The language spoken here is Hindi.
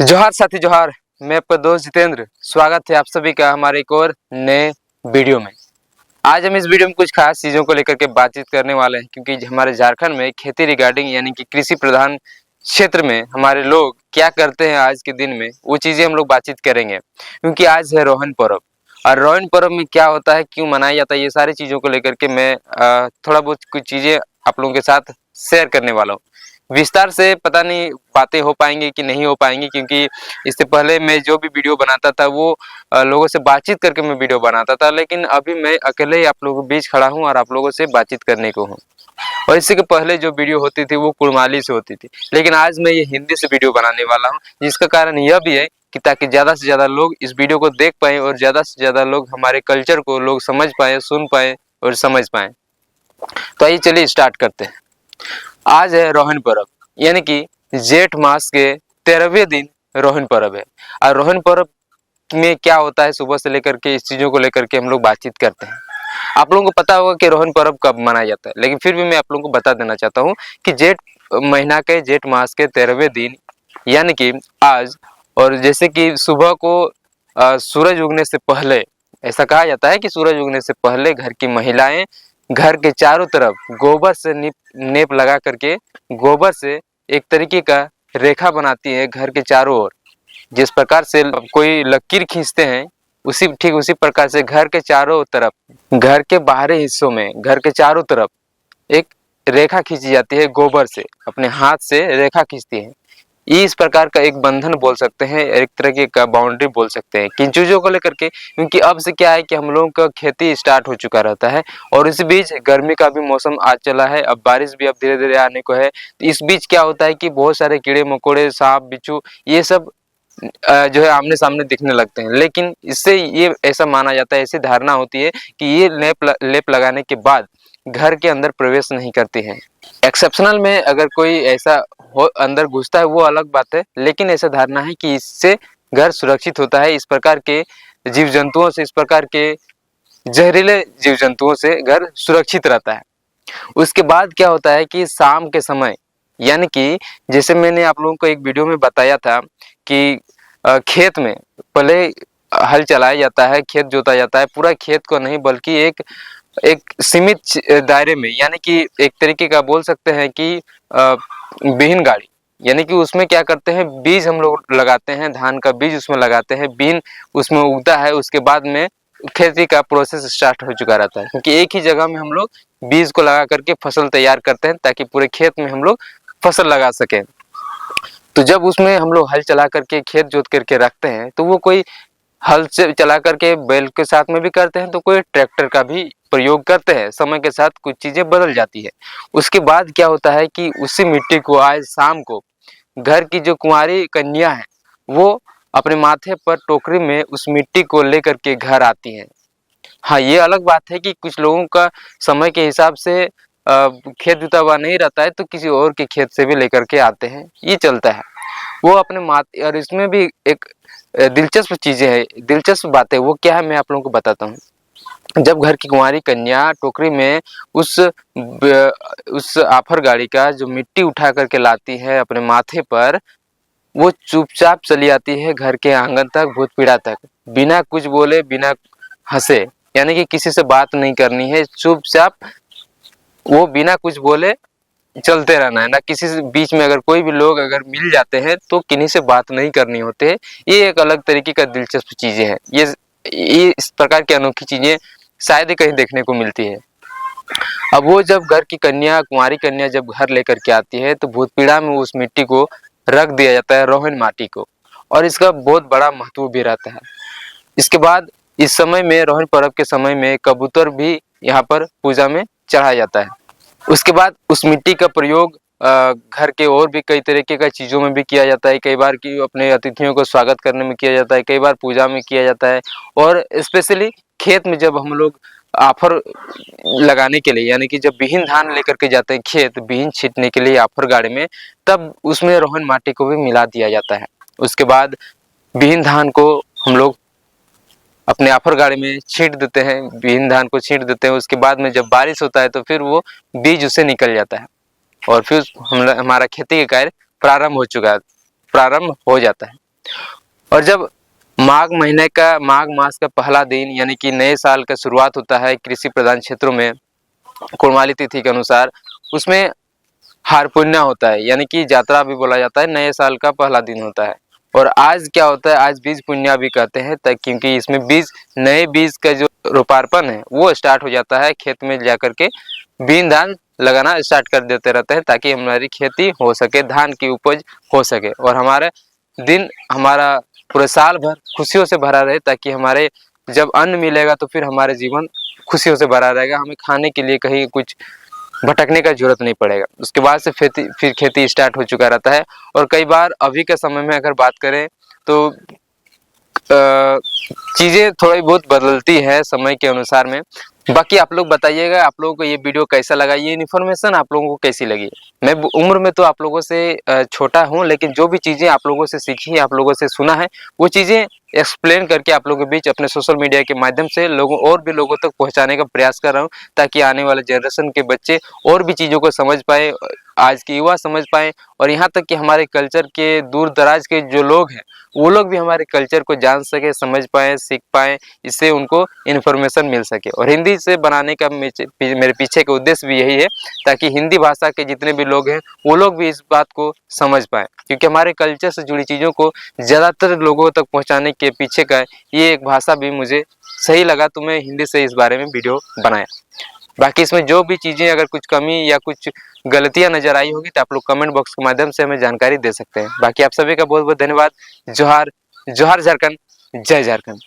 जोहार साथी जोहार। मैं आपका दोस्त जितेंद्र, स्वागत है आप सभी का हमारे एक और नए वीडियो में। आज हम इस वीडियो में कुछ खास चीज़ों को लेकर के बातचीत करने वाले हैं, क्योंकि हमारे झारखंड में खेती रिगार्डिंग यानी कि कृषि प्रधान क्षेत्र में हमारे लोग क्या करते हैं आज के दिन में, वो चीज़ें हम लोग बातचीत करेंगे। क्योंकि आज है रोहन पर्व, और रोहन पर्व में क्या होता है, क्यों मनाया जाता है, ये सारी चीज़ों को लेकर के मैं थोड़ा बहुत कुछ चीज़ें आप लोगों के साथ शेयर करने वाला हूँ। विस्तार से पता नहीं बातें हो पाएंगी कि नहीं हो पाएंगी, क्योंकि इससे पहले मैं जो भी वीडियो बनाता था वो लोगों से बातचीत करके मैं वीडियो बनाता था, लेकिन अभी मैं अकेले ही आप लोगों के बीच खड़ा हूँ और आप लोगों से बातचीत करने को हूँ। और इससे के पहले जो वीडियो होती थी वो कुड़माली से होती थी, लेकिन आज मैं ये हिंदी से वीडियो बनाने वाला हूँ, जिसका कारण यह भी है कि ताकि ज़्यादा से ज़्यादा लोग इस वीडियो को देख पाएँ और ज़्यादा से ज़्यादा लोग हमारे कल्चर को लोग समझ पाएँ, सुन पाएँ और समझ पाएँ। तो आइए चलिए स्टार्ट करते हैं। आज है रोहन पर्व, यानी कि जेठ मास के 13वें दिन रोहन पर्व है। और रोहन पर्व में क्या होता है, सुबह से लेकर के इस चीज़ों को लेकर के हम लोग बातचीत करते हैं। आप लोगों को पता होगा कि रोहन पर्व कब मनाया जाता है, लेकिन फिर भी मैं आप लोगों को बता देना चाहता हूँ कि जेठ महीना के जेठ मास के 13वें दिन यानी कि आज, और जैसे कि सुबह को सूरज उगने से पहले, ऐसा कहा जाता है कि सूरज उगने से पहले घर की महिलाएं घर के चारों तरफ गोबर से नेप लगा करके, गोबर से एक तरीके का रेखा बनाती है घर के चारों ओर। जिस प्रकार से कोई लकीर खींचते हैं, ठीक उसी प्रकार से घर के चारों तरफ, घर के बाहरी हिस्सों में, घर के चारों तरफ एक रेखा खींची जाती है गोबर से, अपने हाथ से रेखा खींचती है। ये इस प्रकार का एक बंधन बोल सकते हैं, एक तरह का बाउंड्री बोल सकते हैं किन चीज़ों को लेकर के। क्योंकि अब से क्या है कि हम लोगों का खेती स्टार्ट हो चुका रहता है, और इस बीच गर्मी का भी मौसम आ चला है, अब बारिश भी अब धीरे धीरे आने को है। तो इस बीच क्या होता है कि बहुत सारे कीड़े मकोड़े, सांप बिच्छू, ये सब जो है आमने सामने दिखने लगते हैं। लेकिन इससे ये ऐसा माना जाता है, ऐसी धारणा होती है कि ये लेप लगाने के बाद घर के अंदर प्रवेश नहीं करती हैं। एक्सेप्शनल में अगर कोई ऐसा अंदर घुसता है वो अलग बात है, लेकिन ऐसा धारणा है कि इससे घर सुरक्षित होता है। इस प्रकार के जीव जंतुओं से, इस प्रकार के जहरीले जीव जंतुओं से घर सुरक्षित रहता है। उसके बाद क्या होता है कि शाम के समय, यानी कि जैसे मैंने आप लोगों को एक वीडियो में बताया था कि खेत में पहले हल चलाया जाता है, खेत जोता जाता है, पूरा खेत को नहीं बल्कि एक एक सीमित दायरे में, यानी कि एक तरीके का बोल सकते हैं कि बीन गाड़ी, यानी कि उसमें क्या करते हैं, बीज हम लोग लगाते हैं, धान का बीज उसमें लगाते हैं, बीन उसमें उगता है, उसके बाद में खेती का प्रोसेस स्टार्ट हो चुका रहता है। क्योंकि एक ही जगह में हम लोग बीज को लगा करके फसल तैयार करते हैं, ताकि पूरे खेत में हम लोग फसल लगा सकें। तो जब उसमें हम लोग हल चला करके खेत जोत करके रखते हैं, तो वो कोई हल से चला करके बैल के साथ में भी करते हैं, तो कोई ट्रैक्टर का भी प्रयोग करते हैं। समय के साथ कुछ चीजें बदल जाती है। उसके बाद क्या होता है कि उसी मिट्टी को आज शाम को घर की जो कुंवारी कन्या है, वो अपने माथे पर टोकरी में उस मिट्टी को लेकर के घर आती है। हाँ, ये अलग बात है कि कुछ लोगों का समय के हिसाब से खेत जुता हुआ नहीं रहता है, तो किसी और के खेत से भी लेकर के आते हैं, ये चलता है। वो अपने माथे, और इसमें भी एक दिलचस्प चीजें हैं, दिलचस्प बात है, वो क्या है मैं आप लोगों को बताता हूँ। जब घर की कुंवारी कन्या टोकरी में उस आफर गाड़ी का जो मिट्टी उठा करके लाती है अपने माथे पर, वो चुपचाप चली आती है घर के आंगन तक, भूतपीड़ा तक, बिना कुछ बोले, बिना हंसे, यानी कि किसी से बात नहीं करनी है, चुपचाप वो बिना कुछ बोले चलते रहना है। ना किसी से बीच में अगर कोई भी लोग अगर मिल जाते हैं तो किन्हीं से बात नहीं करनी होती है। ये एक अलग तरीके का दिलचस्प चीजें हैं। ये इस प्रकार की अनोखी चीजें शायद ही कहीं देखने को मिलती है। अब वो जब घर की कन्या, कुंवारी कन्या जब घर लेकर के आती है, तो भूतपीड़ा में उस मिट्टी को रख दिया जाता है, रोहन माटी को, और इसका बहुत बड़ा महत्व भी रहता है। इसके बाद इस समय में, रोहन पर्व के समय में, कबूतर भी यहाँ पर पूजा में चढ़ाया जाता है। उसके बाद उस मिट्टी का प्रयोग घर के और भी कई तरीके का चीज़ों में भी किया जाता है। कई बार कि अपने अतिथियों को स्वागत करने में किया जाता है, कई बार पूजा में किया जाता है, और स्पेशली खेत में जब हम लोग आफर लगाने के लिए, यानी कि जब बिहीन धान लेकर के जाते हैं खेत, बिहीन छींटने के लिए आफर गाड़ी में, तब उसमें रोहन माटी को भी मिला दिया जाता है। उसके बाद बिहीन धान को हम लोग अपने आफर गाड़ी में छींट देते हैं, बिहीन धान को छींट देते हैं। उसके बाद में जब बारिश होता है तो फिर वो बीज उससे निकल जाता है, और फिर हमारा खेती का कार्य प्रारंभ हो जाता है। और जब माघ मास का पहला दिन यानी कि नए साल का शुरुआत होता है कृषि प्रधान क्षेत्रों में कुर्माली तिथि के अनुसार, उसमें हार पुण्य होता है, यानी कि यात्रा भी बोला जाता है, नए साल का पहला दिन होता है। और आज क्या होता है, आज बीज पुण्य भी कहते हैं, क्योंकि इसमें नए बीज का जो रोपार्पण है वो स्टार्ट हो जाता है। खेत में जाकर के बीन धान लगाना स्टार्ट कर देते रहते हैं ताकि हमारी खेती हो सके, धान की उपज हो सके और हमारा पूरे साल भर खुशियों से भरा रहे, ताकि हमारे जब अन्न मिलेगा तो फिर हमारे जीवन खुशियों से भरा रहेगा, हमें खाने के लिए कहीं कुछ भटकने का जरूरत नहीं पड़ेगा। उसके बाद से फिर खेती स्टार्ट हो चुका रहता है। और कई बार अभी के समय में अगर बात करें तो चीज़ें थोड़ी बहुत बदलती है समय के अनुसार में। बाकी आप लोग बताइएगा, आप लोगों को ये वीडियो कैसा लगा, ये इन्फॉर्मेशन आप लोगों को कैसी लगी। मैं उम्र में तो आप लोगों से छोटा हूँ, लेकिन जो भी चीज़ें आप लोगों से सीखी है, आप लोगों से सुना है, वो चीज़ें एक्सप्लेन करके आप लोगों के बीच अपने सोशल मीडिया के माध्यम से और भी लोगों तक पहुँचाने का प्रयास कर रहा हूँ, ताकि आने वाले जनरेशन के बच्चे और भी चीज़ों को समझ पाए, आज के युवा समझ पाए, और यहाँ तक कि हमारे कल्चर के दूर दराज के जो लोग हैं वो लोग भी हमारे कल्चर को जान सके, समझ पाए, सीख पाए, इससे उनको इन्फॉर्मेशन मिल सके। और हिंदी से बनाने का मेरे पीछे का उद्देश्य भी यही है, ताकि हिंदी भाषा के जितने भी लोग हैं वो लोग भी इस बात को समझ पाए, क्योंकि हमारे कल्चर से जुड़ी चीज़ों को ज़्यादातर लोगों तक पहुँचाने के पीछे का ये एक भाषा भी मुझे सही लगा, तो मैं हिंदी से इस बारे में वीडियो बनाया। बाकी इसमें जो भी चीज़ें अगर कुछ कमी या कुछ गलतियां नजर आई होगी तो आप लोग कमेंट बॉक्स के माध्यम से हमें जानकारी दे सकते हैं। बाकी आप सभी का बहुत बहुत धन्यवाद। जोहार, जोहार झारखंड, जय झारखंड।